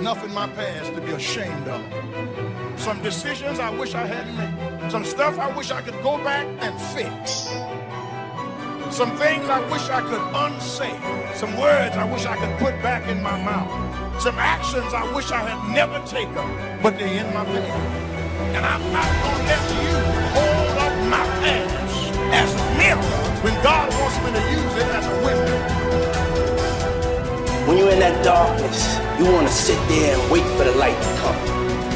enough in my past to be ashamed of. Some decisions I wish I hadn't made. Some stuff I wish I could go back and fix. Some things I wish I could unsay. Some words I wish I could put back in my mouth. Some actions I wish I had never taken, but they're in my past. And I'm not going to let you hold up my past as a mirror when God wants me to use it as a window. When you're in that darkness, you want to sit there and wait for the light to come.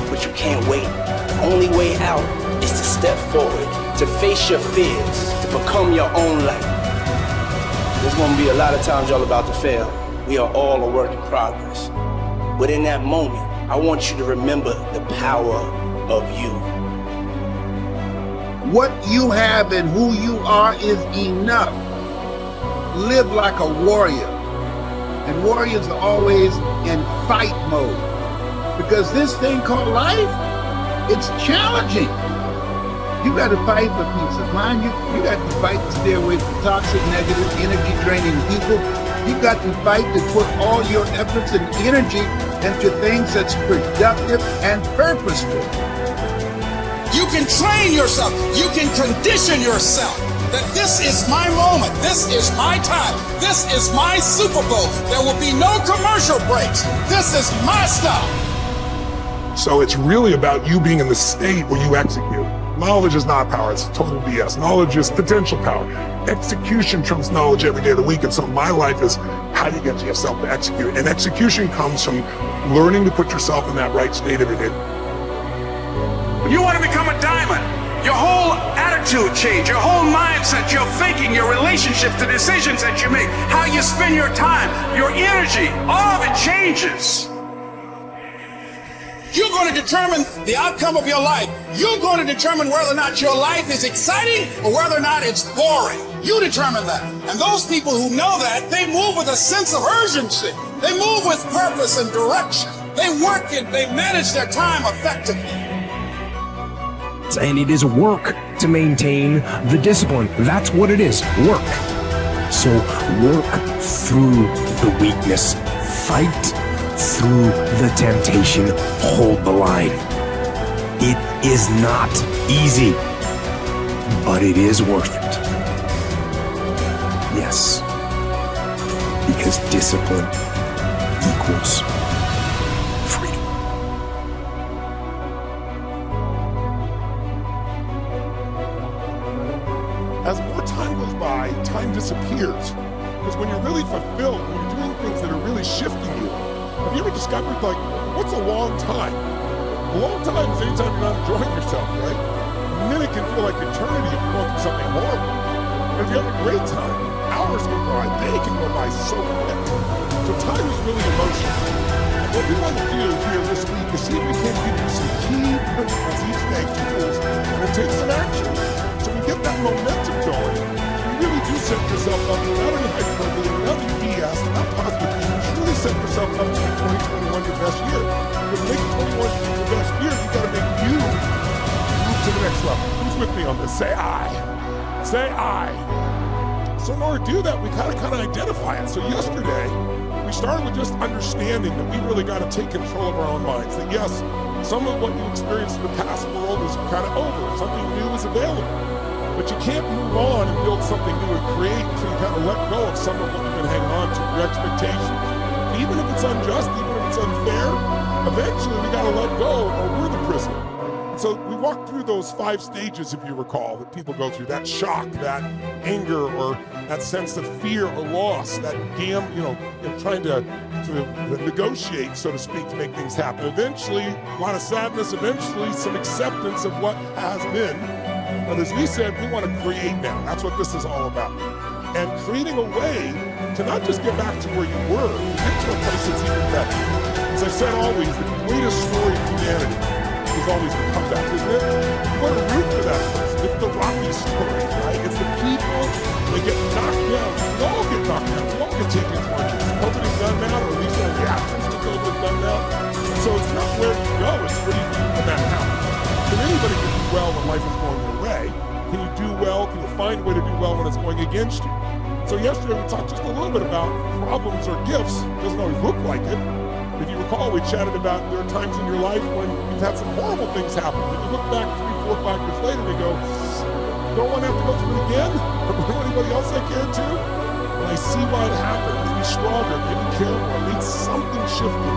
But you can't wait. The only way out is to step forward, to face your fears, to become your own light. There's going to be a lot of times y'all about to fail. We are all a work in progress. But in that moment, I want you to remember the power of you. What you have and who you are is enough. Live like a warrior. And warriors are always in fight mode. Because this thing called life, it's challenging. You got to fight for peace of mind. You got to fight to stay away from toxic, negative, energy-draining people. You got to fight to put all your efforts and energy into things that's productive and purposeful. You can train yourself. You can condition yourself that this is my moment. This is my time. This is my Super Bowl. There will be no commercial breaks. This is my stuff. So it's really about you being in the state where you execute. Knowledge is not power, it's total BS. Knowledge is potential power. Execution trumps knowledge every day of the week, and so my life is how do you get yourself to execute? And execution comes from learning to put yourself in that right state every day. You want to become a diamond. Your whole attitude change, your whole mindset, your thinking, your relationships, the decisions that you make, how you spend your time, your energy, all of it changes. You're going to determine the outcome of your life. You're going to determine whether or not your life is exciting or whether or not it's boring. You determine that. And those people who know that, they move with a sense of urgency. They move with purpose and direction. They work it, they manage their time effectively. And it is work to maintain the discipline. That's what it is, work. So work through the weakness, fight through the temptation, hold the line. It is not easy, but it is worth it. Yes, because discipline equals freedom. As more time goes by, time disappears. Because when you're really fulfilled, when you're doing things that are really shifting you, have you ever discovered, like, what's a long time? A long time is any time you're not enjoying yourself, right? A minute can feel like eternity if you're going through something horrible. But if you have a great time, hours go by, day can go by so quick. So time is really emotion. And what we want to do here this week is see if we can give you some key principles each day, tools, and then take some action. So we get that momentum going. You really do set yourself up without any hyperbole, without any BS, not positive. Really set yourself up to make 2021 your best year. Because making 2021 your best year, you got to make you move to the next level. Who's with me on this? Say I. Say I. So in order to do that, we kind of identify it. So yesterday, we started with just understanding that we really got to take control of our own minds. That yes, some of what you experienced in the past world is kind of over. Something new is available. But you can't move on and build something new and create until you kind of let go of some of what you've been hanging on to, your expectations. Even if it's unjust, even if it's unfair, eventually we got to let go or we're the prisoner. So we walked through those 5 stages, if you recall, that people go through. That shock, that anger, or that sense of fear or loss, that trying to sort of negotiate, so to speak, to make things happen. Eventually, a lot of sadness, eventually some acceptance of what has been. But as we said, we want to create now. That's what this is all about. And creating a way to not just get back to where you were, but get to a place that's even better. As I said always, the greatest story of humanity is always the comeback, isn't it? You want to root for that person. It's the Rocky story, right? It's the people that get knocked down. We all get knocked down. We all get taken to our knees. COVID's done now, or at least our reactions to COVID done now. So it's not where you go, it's what do you do when that happens. Can anybody do well when life is going your way? Can you do well? Can you find a way to do well when it's going against you? So yesterday we talked just a little bit about problems or gifts. It doesn't always look like it. If you recall, we chatted about there are times in your life when you've had some horrible things happen. If you look back 3, 4, 5 years later, you go, don't want to have to go through it again? Or anybody else I cared to? Well, I see why it happened. It made me stronger, it made me care more, it made something shifted.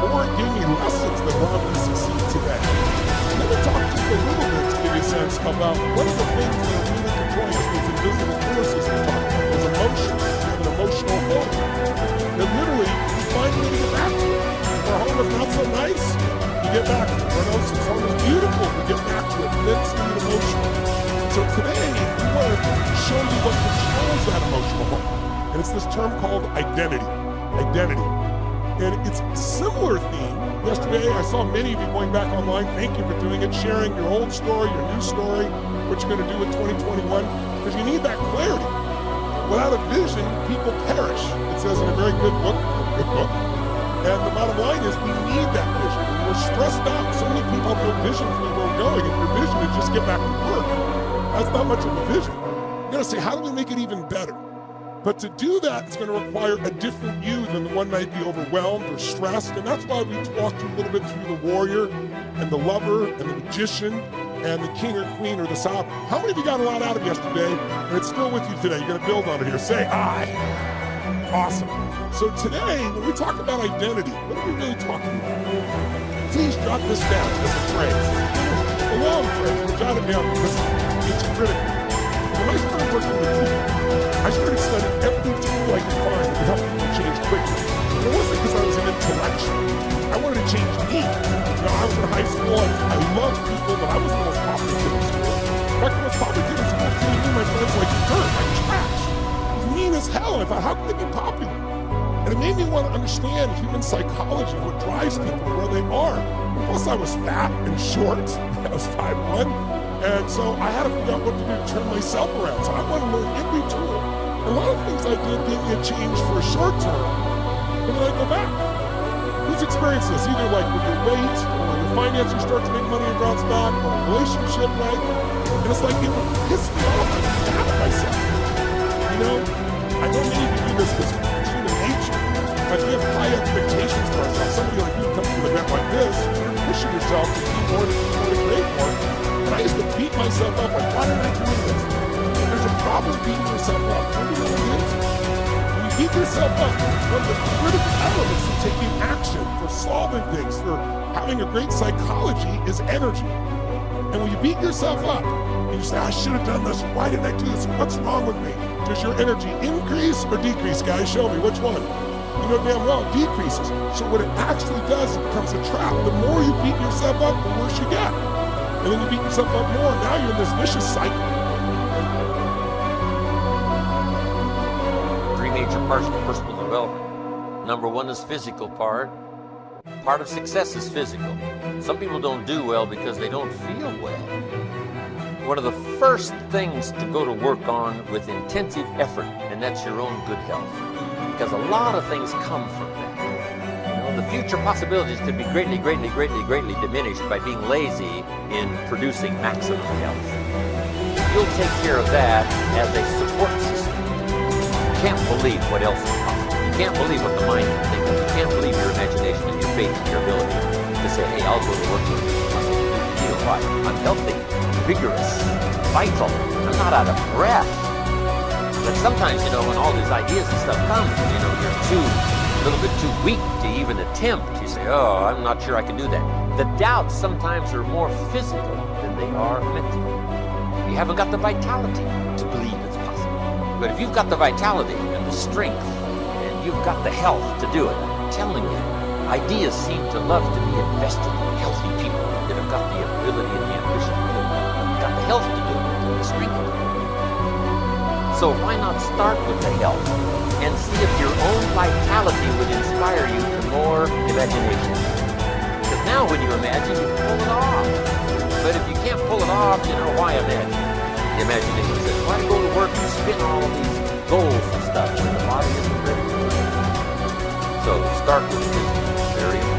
Or it gave me lessons that allow me to succeed today. Let me talk to you a little bit to give you a sense about what are the things that are really controlling us, those invisible forces we talk about, those emotions. We have an emotional home that literally you find a way to get back to it. If our home is not so nice, you get back to it. Or no, since home is beautiful, we get back to it mentally and emotionally. So today, we want to show you what controls that emotional home. And it's this term called identity. Identity. And it's a similar theme. Yesterday, I saw many of you going back online. Thank you for doing it, sharing your old story, your new story, what you're going to do in 2021, because you need that clarity. Without a vision, people perish. It says in a very good book. And the bottom line is we need that vision. We're stressed out. So many people have no vision for where we're going. If your vision is just get back to work, that's not much of a vision. You got to say, how do we make it even better? But to do that, it's going to require a different you than the one might be overwhelmed or stressed. And that's why we walked you a little bit through the warrior and the lover and the magician and the king or queen or the sovereign. How many of you got a lot out of yesterday and it's still with you today? You're going to build on it here. Say, I. Awesome. So today, when we talk about identity, what are we really talking about? Please jot this down as a phrase. A long phrase, but jot it down because it's critical. When I started working with people, I started studying every tool I could find that could help people change quickly. And it wasn't because I was an intellectual. I wanted to change me. You know, I was in high school, I loved people, but I wasn't the most popular kid in school. In fact, the most popular kid in school treated me and my friends like dirt, like trash. It was mean as hell. I thought, how can they be popular? And it made me want to understand human psychology, what drives people and where they are. Plus, I was fat and short. I was 5'1". And so I had to figure out what to do to turn myself around. So I wanted to learn every tool. A lot of things I did gave me a change for a short term, but then I go back. Who's experienced this? Either like with your weight, or your finances start to make money and drops back, or a relationship, right? And it's like it would piss me off. I get mad at myself. You know, I know many of you do this because it's human nature. But we have high expectations for ourselves. Somebody like you comes to an event like this, you're pushing yourself to be more, to create more. And I used to beat myself up like, why did I do this? And there's a problem beating yourself up. What do you know what it is? When you beat yourself up, one of the critical elements of taking action, for solving things, for having a great psychology is energy. And when you beat yourself up, and you say, I should have done this, why didn't I do this? What's wrong with me? Does your energy increase or decrease, guys? Show me, which one? You know damn well, it decreases. So what it actually does, it becomes a trap. The more you beat yourself up, the worse you get. And then you beat yourself up more. Now you're in this vicious cycle. 3 major parts of personal development. Number 1 is physical part. Part of success is physical. Some people don't do well because they don't feel well. One of the first things to go to work on with intensive effort, and that's your own good health. Because a lot of things come from that. The future possibilities could be greatly diminished by being lazy in producing maximum health. You'll take care of that as a support system. You can't believe what else is possible. You can't believe what the mind can think of. You can't believe your imagination and your faith and your ability to say, hey, I'll go to work with you. You know what? I'm healthy, vigorous, vital. I'm not out of breath. But sometimes, you know, when all these ideas and stuff come, you know, you're a little bit too weak to even attempt. You say, oh, I'm not sure I can do that. The doubts sometimes are more physical than they are mental. You haven't got the vitality to believe it's possible. But if you've got the vitality and the strength, and you've got the health to do it, I'm telling you, ideas seem to love to be invested in healthy people that have got the ability and the ambition to do it. Got the health to do it, and the strength to do it. So why not start with the health and see if your own vitality would inspire you to more imagination? Because now when you imagine, you can pull it off. But if you can't pull it off, you know, why imagine? The imagination says, why go to work and spin all of these goals and stuff when the body isn't ready for it? So start with physical, very important.